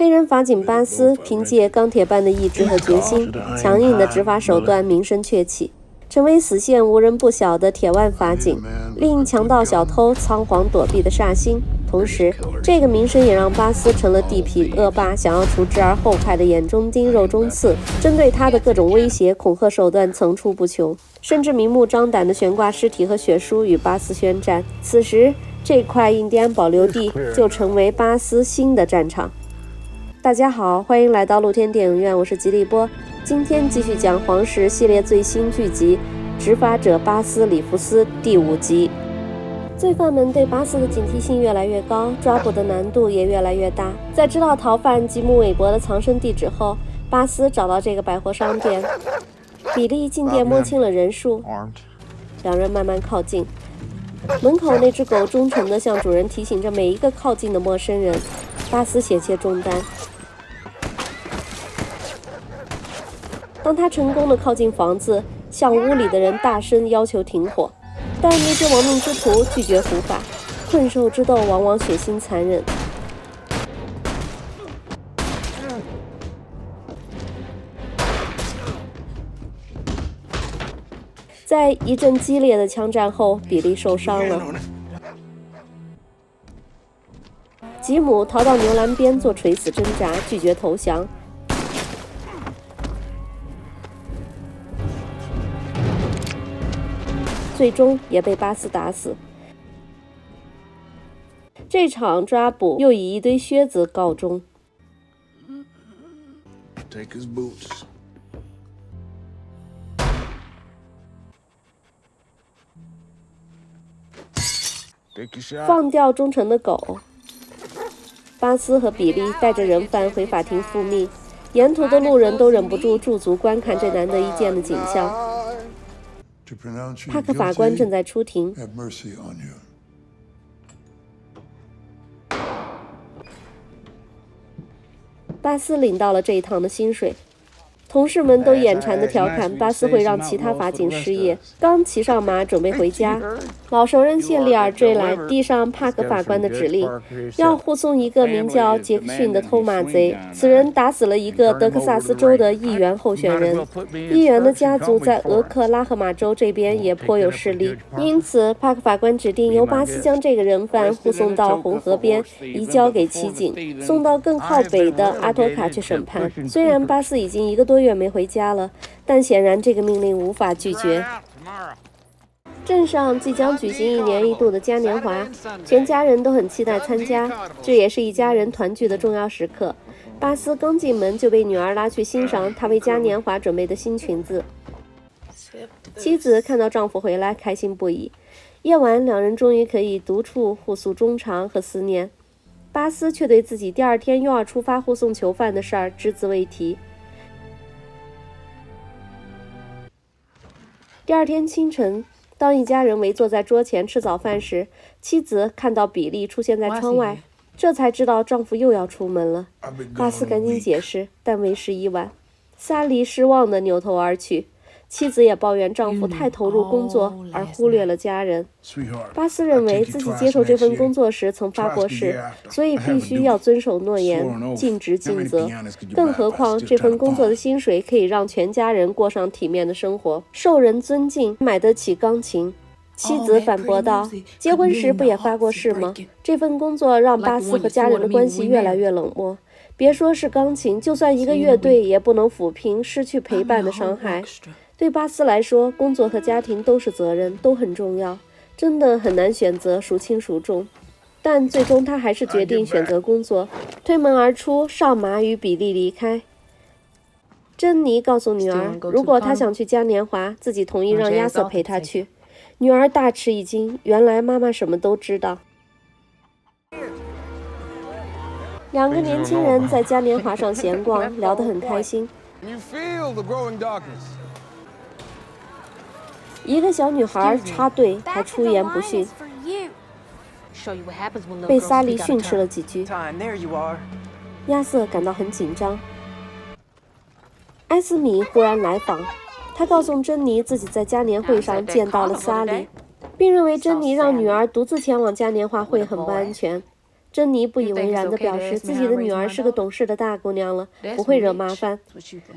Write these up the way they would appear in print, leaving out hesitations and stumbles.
黑人法警巴斯凭借钢铁般的意志和决心，强硬的执法手段名声鹊起，成为死线无人不晓的铁腕法警，令强盗小偷仓皇躲避的煞星。同时，这个名声也让巴斯成了地痞恶霸想要除之而后快的眼中钉、肉中刺，针对他的各种威胁、恐吓手段层出不穷，甚至明目张胆地悬挂尸体和血书与巴斯宣战。此时，这块印第安保留地就成为巴斯新的战场。大家好，欢迎来到露天电影院，我是吉利波。今天继续讲黄石系列最新剧集《执法者巴斯·里弗斯》第5集。罪犯们对巴斯的警惕性越来越高，抓捕的难度也越来越大。在知道逃犯吉姆·韦伯的藏身地址后，巴斯找到这个百货商店。比利进店摸清了人数，两人慢慢靠近。门口那只狗忠诚地向主人提醒着每一个靠近的陌生人。巴斯险些中弹。当他成功地靠近房子，向屋里的人大声要求停火，但那些亡命之徒拒绝伏法。困兽之斗往往血腥残忍。在一阵激烈的枪战后，比利受伤了。吉姆逃到牛栏边做垂死挣扎，拒绝投降。最终也被巴斯打死。这场抓捕又以一堆靴子告终。放掉忠诚的狗。巴斯和比利带着人犯回法庭复命，沿途的路人都忍不住驻足观看这难得一见的景象。帕克法官正在出庭。巴斯领到了这一趟的薪水。同事们都眼馋地调侃巴斯会让其他法警失业。刚骑上马准备回家，老熟人谢利尔追来，递上帕克法官的指令，要护送一个名叫杰克逊的偷马贼。此人打死了一个德克萨斯州的议员候选人，议员的家族在俄克拉荷马州这边也颇有势力，因此帕克法官指定由巴斯将这个人犯护送到红河边，移交给骑警，送到更靠北的阿托卡去审判。虽然巴斯已经1个多月没回家了，但显然这个命令无法拒绝。镇上即将举行1年1度的嘉年华，全家人都很期待参加，这也是一家人团聚的重要时刻。巴斯刚进门就被女儿拉去欣赏他为嘉年华准备的新裙子。妻子看到丈夫回来，开心不已。夜晚，两人终于可以独处互诉衷肠和思念。巴斯却对自己第2天又要出发护送囚犯的事儿只字未提。第2天清晨，当一家人围坐在桌前吃早饭时，妻子看到比利出现在窗外，这才知道丈夫又要出门了。巴斯赶紧解释，但为时已晚。萨莉失望地扭头而去，妻子也抱怨丈夫太投入工作而忽略了家人。巴斯认为自己接受这份工作时曾发过誓，所以必须要遵守诺言，尽职尽责。更何况这份工作的薪水可以让全家人过上体面的生活，受人尊敬，买得起钢琴。妻子反驳道，结婚时不也发过誓吗？这份工作让巴斯和家人的关系越来越冷漠。别说是钢琴，就算一个乐队也不能抚平失去陪伴的伤害。对巴斯来说，工作和家庭都是责任，都很重要，真的很难选择孰轻孰重。但最终他还是决定选择工作，推门而出，上马与比利离开。珍妮告诉女儿，如果她想去嘉年华，自己同意让亚瑟陪她去。女儿大吃一惊，原来妈妈什么都知道。2个年轻人在嘉年华上闲逛，聊得很开心。一个小女孩插队，还出言不逊，被萨莉训斥了几句。亚瑟感到很紧张。埃斯米忽然来访，他告诉珍妮自己在嘉年会上见到了萨莉，并认为珍妮让女儿独自前往嘉年华会很不安全。珍妮不以为然地表示，自己的女儿是个懂事的大姑娘了，不会惹麻烦。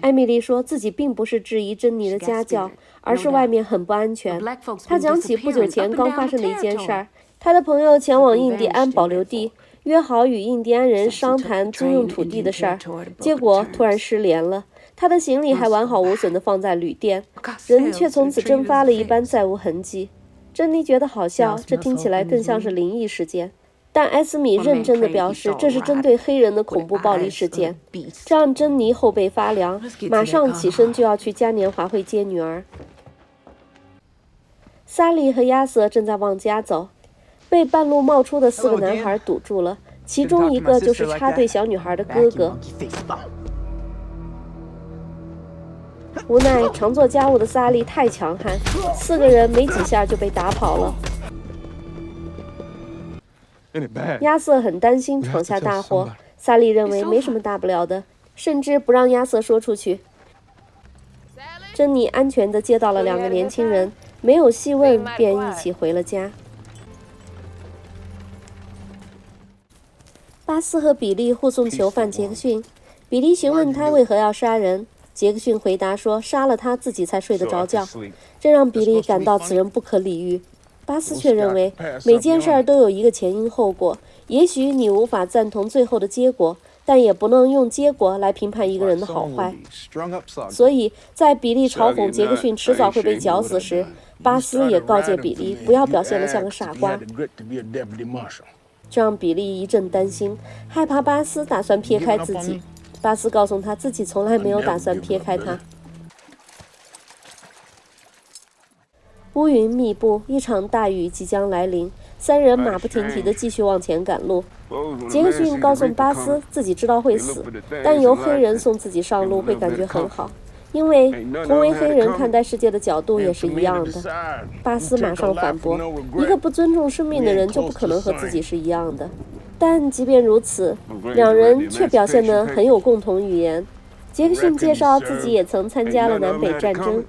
艾米丽说自己并不是质疑珍妮的家教，而是外面很不安全。她讲起不久前刚发生的一件事儿，她的朋友前往印第安保留地，约好与印第安人商谈租用土地的事儿，结果突然失联了。他的行李还完好无损地放在旅店，人却从此蒸发了一般，再无痕迹。珍妮觉得好笑，这听起来更像是灵异事件。但埃斯米认真地表示，这是针对黑人的恐怖暴力事件，这让珍妮后背发凉，马上起身就要去嘉年华会接女儿。萨利和亚瑟正在往家走，被半路冒出的4个男孩堵住了，其中一个就是插队小女孩的哥哥。无奈常做家务的萨利太强悍，4个人没几下就被打跑了。亚瑟很担心闯下大祸，萨利认为没什么大不了的，甚至不让亚瑟说出去。珍妮安全地接到了2个年轻人，没有细问便一起回了家。巴斯和比利护送囚犯杰克逊，比利询问他为何要杀人，杰克逊回答说杀了他自己才睡得着觉，这让比利感到此人不可理喻。巴斯却认为每件事都有一个前因后果，也许你无法赞同最后的结果，但也不能用结果来评判一个人的好坏。所以在比利嘲讽杰克逊迟早会被绞死时，巴斯也告诫比利不要表现得像个傻瓜，这让比利一阵担心，害怕巴斯打算撇开自己。巴斯告诉他自己从来没有打算撇开他。乌云密布，一场大雨即将来临，3人马不停蹄地继续往前赶路。杰克逊告诉巴斯自己知道会死，但由黑人送自己上路会感觉很好，因为同为黑人看待世界的角度也是一样的。巴斯马上反驳，一个不尊重生命的人就不可能和自己是一样的。但即便如此，2人却表现得很有共同语言。杰克逊介绍自己也曾参加了南北战争，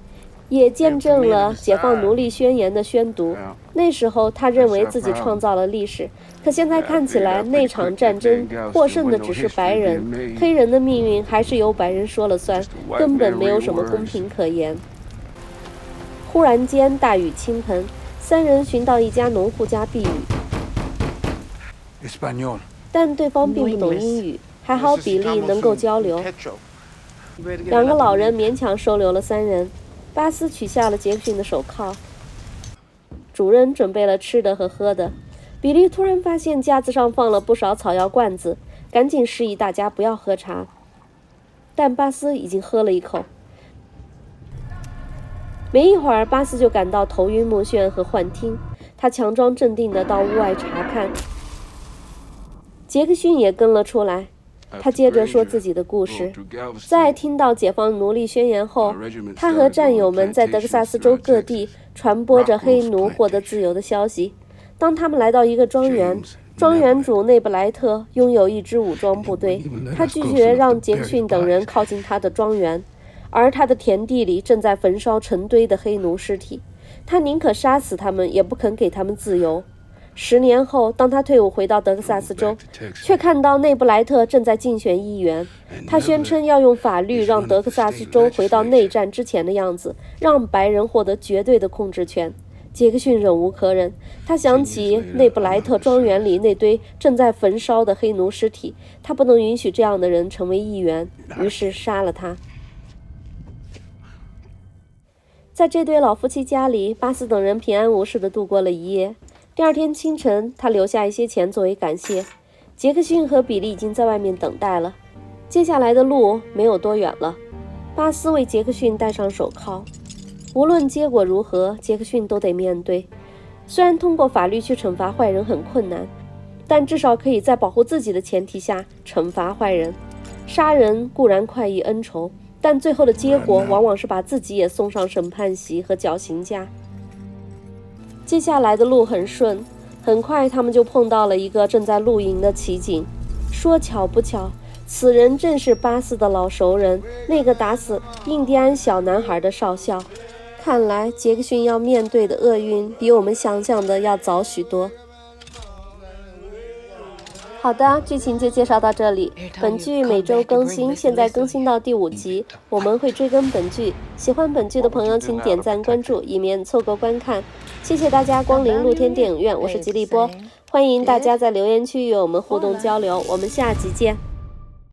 也见证了解放奴隶宣言的宣读。那时候他认为自己创造了历史，可现在看起来那场战争获胜的只是白人，黑人的命运还是由白人说了算，根本没有什么公平可言。忽然间大雨倾盆，3人寻到一家农户家避雨，但对方并不懂英语，还好比利能够交流。2个老人勉强收留了3人。巴斯取下了杰克逊的手铐，主人准备了吃的和喝的。比利突然发现架子上放了不少草药罐子，赶紧示意大家不要喝茶，但巴斯已经喝了一口。没一会儿，巴斯就感到头晕目眩和幻听，他强装镇定地到屋外查看。杰克逊也跟了出来，他接着说自己的故事。在听到解放奴隶宣言后，他和战友们在德克萨斯州各地传播着黑奴获得自由的消息。当他们来到一个庄园，庄园主内布莱特拥有一支武装部队，他拒绝让杰克逊等人靠近他的庄园，而他的田地里正在焚烧成堆的黑奴尸体，他宁可杀死他们，也不肯给他们自由。10年后，当他退伍回到德克萨斯州，却看到内布莱特正在竞选议员。他宣称要用法律让德克萨斯州回到内战之前的样子，让白人获得绝对的控制权。杰克逊忍无可忍，他想起内布莱特庄园里那堆正在焚烧的黑奴尸体，他不能允许这样的人成为议员，于是杀了他。在这对老夫妻家里，巴斯等人平安无事地度过了一夜。第2天清晨，他留下一些钱作为感谢。杰克逊和比利已经在外面等待了。接下来的路没有多远了。巴斯为杰克逊戴上手铐，无论结果如何，杰克逊都得面对。虽然通过法律去惩罚坏人很困难，但至少可以在保护自己的前提下惩罚坏人。杀人固然快意恩仇，但最后的结果往往是把自己也送上审判席和绞刑架。接下来的路很顺，很快他们就碰到了一个正在露营的奇景。说巧不巧，此人正是巴斯的老熟人，那个打死印第安小男孩的少校。看来杰克逊要面对的厄运比我们想象的要早许多。好的，剧情就介绍到这里。本剧每周更新，现在更新到第5集，我们会追更本剧。喜欢本剧的朋友，请点赞关注，以免错过观看。谢谢大家光临露天电影院，我是吉利波，欢迎大家在留言区与我们互动交流，我们下集见。